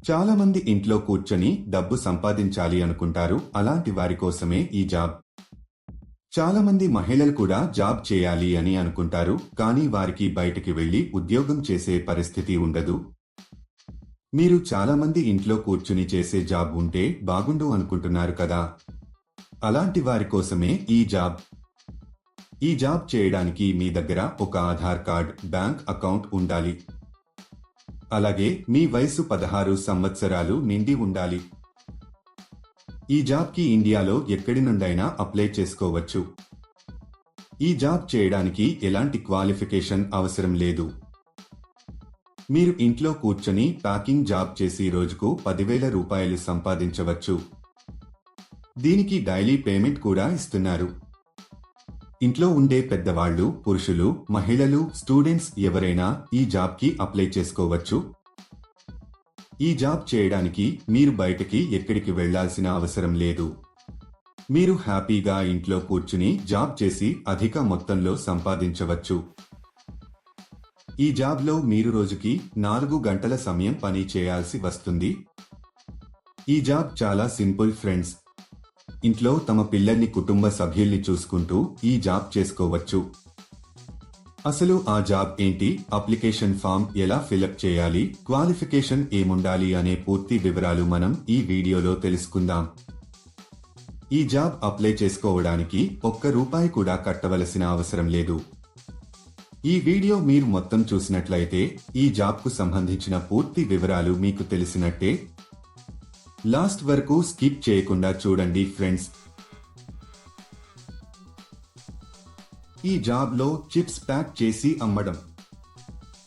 చాలా మంది ఇంట్లో కూర్చొని డబ్బు సంపాదించాలి అనుకుంటారు. అలాంటి వారి కోసమే ఈ జాబ్. చాలా మంది మహిళలు కూడా జాబ్ చేయాలి అని అనుకుంటారు. కానీ వారికి బయటికి వెళ్లి ఉద్యోగం చేసే పరిస్థితి ఉండదు. మీరు చాలా మంది ఇంట్లో కూర్చుని చేసే జాబ్ ఉంటే బాగుండు అనుకుంటున్నారు కదా. అలాంటి వారి కోసమే ఈ జాబ్. ఈ జాబ్ చేయడానికి మీ దగ్గర ఒక ఆధార్ కార్డ్, బ్యాంక్ అకౌంట్ ఉండాలి. అలాగే మీ వయసు 16 సంవత్సరాలు నిండి ఉండాలి. ఈ జాబ్కి ఇండియాలో ఎక్కడి నుండైనా అప్లై చేసుకోవచ్చు. ఈ జాబ్ చేయడానికి ఎలాంటి క్వాలిఫికేషన్ అవసరం లేదు. మీరు ఇంట్లో కూర్చొని ప్యాకింగ్ జాబ్ చేసి రోజుకు 10,000 రూపాయలు సంపాదించవచ్చు. దీనికి డైలీ పేమెంట్ కూడా ఇస్తున్నారు. ఇంట్లో ఉండే పెద్దవాళ్లు, పురుషులు, మహిళలు, స్టూడెంట్స్ ఎవరైనా ఈ జాబ్కి అప్లై చేసుకోవచ్చు. ఈ జాబ్ చేయడానికి మీరు బయటకి ఎక్కడికి వెళ్లాల్సిన అవసరం లేదు. మీరు హ్యాపీగా ఇంట్లో కూర్చుని జాబ్ చేసి అధిక మొత్తంలో సంపాదించవచ్చు. ఈ జాబ్లో మీరు రోజుకి 4 గంటల సమయం పని చేయాల్సి వస్తుంది. ఈ జాబ్ చాలా సింపుల్ ఫ్రెండ్స్. ఇంట్లో తమ పిల్లల్ని, కుటుంబ సభ్యుల్ని చూసుకుంటూ ఈ జాబ్ చేసుకోవచ్చు. అసలు ఆ జాబ్ ఏంటి, అప్లికేషన్ ఫామ్ ఎలా ఫిలప్ చేయాలి, క్వాలిఫికేషన్ ఏముండాలి అనే పూర్తి వివరాలు మనం ఈ వీడియోలో తెలుసుకుందాం. ఈ జాబ్ అప్లై చేసుకోవడానికి ₹1 కూడా కట్టవలసిన అవసరం లేదు. ఈ వీడియో మీరు మొత్తం చూసినట్లయితే ఈ జాబ్కు సంబంధించిన పూర్తి వివరాలు మీకు తెలిసినట్టే. లాస్ట్ వరకు స్కిప్ చేయకుండా చూడండి ఫ్రెండ్స్. ఈ జాబ్లో చిప్స్ ప్యాక్ చేసి అమ్మడం.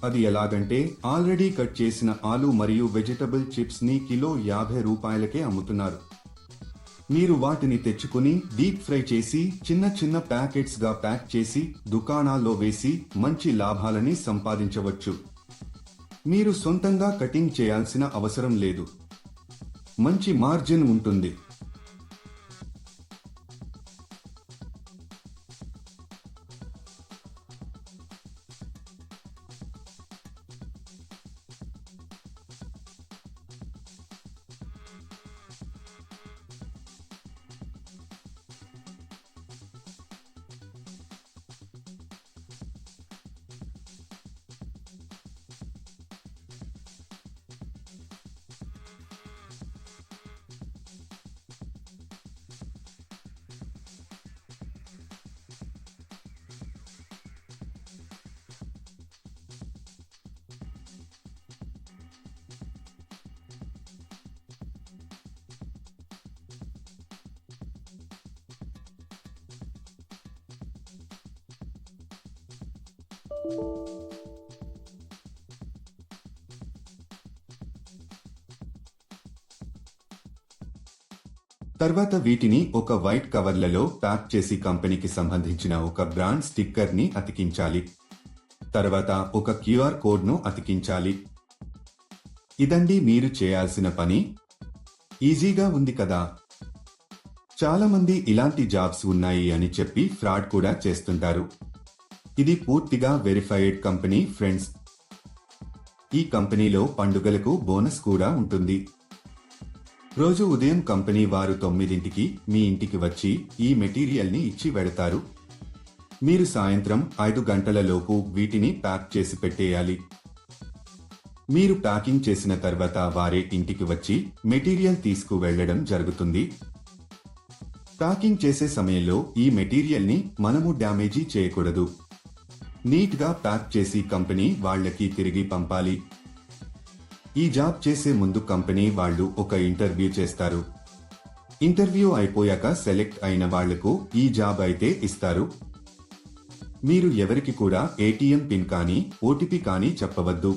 అది ఎలాగంటే ఆల్రెడీ కట్ చేసిన ఆలు మరియు వెజిటబుల్ చిప్స్ ని కిలో ₹50కే అమ్ముతున్నారు. మీరు వాటిని తెచ్చుకుని డీప్ ఫ్రై చేసి చిన్న చిన్న ప్యాకెట్స్ గా ప్యాక్ చేసి దుకాణాల్లో వేసి మంచి లాభాలని సంపాదించవచ్చు. మీరు సొంతంగా కటింగ్ చేయాల్సిన అవసరం లేదు. మంచి మార్జిన్ ఉంటుంది. తర్వాత వీటిని ఒక వైట్ కవర్లలో ప్యాక్ చేసి కంపెనీకి సంబంధించిన ఒక బ్రాండ్ స్టిక్కర్ ని అతికించాలి. తర్వాత ఒక QR కోడ్ను అతికించాలి. ఇదండి మీరు చేయాల్సిన పని. ఈజీగా ఉంది కదా. చాలా మంది ఇలాంటి జాబ్స్ ఉన్నాయి అని చెప్పి ఫ్రాడ్ కూడా చేస్తుంటారు. ఇది పూర్తిగా వెరిఫైడ్ కంపెనీ ఫ్రెండ్స్. ఈ కంపెనీలో పండుగలకు బోనస్ కూడా ఉంటుంది. రోజు ఉదయం కంపెనీ వారు 9ంటికి మీ ఇంటికి వచ్చి ఈ మెటీరియల్ ని ఇచ్చి వెడతారు. మీరు సాయంత్రం 5 గంటల లోపు వీటిని ప్యాక్ చేసి పెట్టేయాలి. మీరు ప్యాకింగ్ చేసిన తర్వాత వారే ఇంటికి వచ్చి మెటీరియల్ తీసుకు వెళ్లడం జరుగుతుంది. ప్యాకింగ్ చేసే సమయంలో ఈ మెటీరియల్ ని మనము డ్యామేజీ చేయకూడదు. నీట్ గా ప్యాక్ చేసి కంపెనీ వాళ్ళకి తిరిగి పంపాలి. ఈ జాబ్ చేసే ముందు కంపెనీ వాళ్ళు ఒక ఇంటర్వ్యూ చేస్తారు. ఇంటర్వ్యూ అయిపోయాక సెలెక్ట్ అయిన వాళ్లకు ఈ జాబ్ అయితే ఇస్తారు. మీరు ఎవరికి కూడా ATM పిన్ కానీ OTP కానీ చెప్పవద్దు.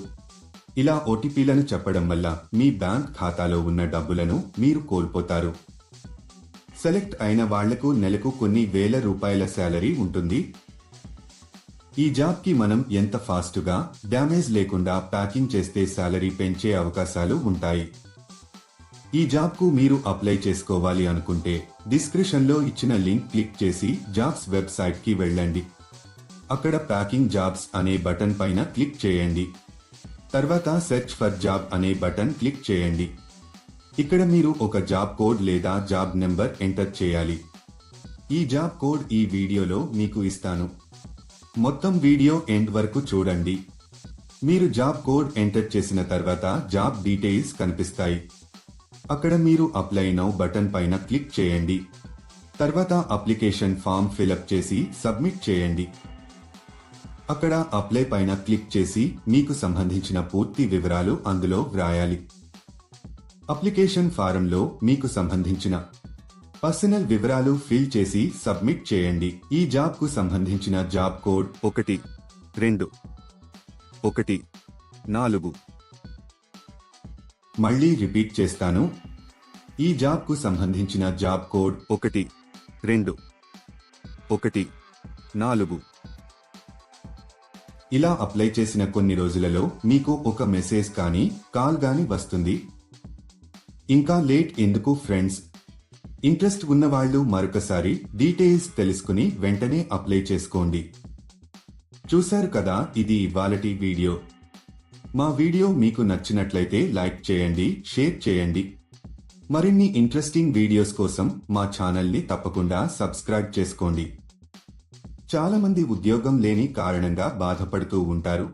ఇలా OTPలను చెప్పడం వల్ల మీ బ్యాంక్ ఖాతాలో ఉన్న డబ్బులను మీరు కోల్పోతారు. సెలెక్ట్ అయిన వాళ్లకు నెలకు కొన్ని వేల రూపాయల శాలరీ ఉంటుంది. ఈ జాబ్ కి మనం ఎంత ఫాస్ట్గా, డ్యామేజ్ లేకుండా ప్యాకింగ్ చేస్తే శాలరీ పెంచే అవకాశాలు ఉంటాయి. ఈ జాబ్ కు మీరు అప్లై చేసుకోవాలి అనుకుంటే డిస్క్రిప్షన్లో ఇచ్చిన లింక్ క్లిక్ చేసి జాబ్స్ వెబ్సైట్ కి వెళ్ళండి. అక్కడ ప్యాకింగ్ జాబ్స్ అనే బటన్ పైన క్లిక్ చేయండి. తర్వాత సెర్చ్ ఫర్ జాబ్ అనే బటన్ క్లిక్ చేయండి. ఇక్కడ మీరు ఒక జాబ్ కోడ్ లేదా జాబ్ నెంబర్ ఎంటర్ చేయాలి. ఈ జాబ్ కోడ్ ఈ వీడియోలో మీకు ఇస్తాను. మొత్తం వీడియో ఎండ్ వరకు చూడండి. మీరు జాబ్ కోడ్ ఎంటర్ చేసిన తర్వాత జాబ్ డీటెయిల్స్ కనిపిస్తాయి. అక్కడ మీరు అప్లై నౌ బటన్ పైన క్లిక్ చేయండి. తర్వాత అప్లికేషన్ ఫామ్ ఫిలప్ చేసి సబ్మిట్ చేయండి. అక్కడ అప్లై పైన క్లిక్ చేసి మీకు సంబంధించిన పూర్తి వివరాలు అందులో వ్రాయాలి. అప్లికేషన్ ఫారంలో మీకు సంబంధించిన పర్సనల్ వివరాలు ఫిల్ చేసి సబ్మిట్ చేయండి. ఈ జాబ్ కు సంబంధించిన జాబ్ కోడ్ 1214. మళ్ళీ రిపీట్ చేస్తాను. ఈ జాబ్ కు సంబంధించిన జాబ్ కోడ్ 1214. ఇలా అప్లై చేసిన కొన్ని రోజులలో మీకు ఒక మెసేజ్ కానీ కాల్ గాని వస్తుంది. ఇంకా లేట్ ఎందుకు ఫ్రెండ్స్? ఇంట్రెస్ట్ ఉన్నవాళ్లు మరొకసారి డీటెయిల్స్ తెలుసుకుని వెంటనే అప్లై చేసుకోండి. చూశారు కదా, ఇది ఇవాళటి వీడియో. మా వీడియో మీకు నచ్చినట్లయితే లైక్ చేయండి, షేర్ చేయండి. మరిన్ని ఇంట్రెస్టింగ్ వీడియోస్ కోసం మా ఛానల్ని తప్పకుండా సబ్స్క్రైబ్ చేసుకోండి. చాలా మంది ఉద్యోగం లేని కారణంగా బాధపడుతూ ఉంటారు.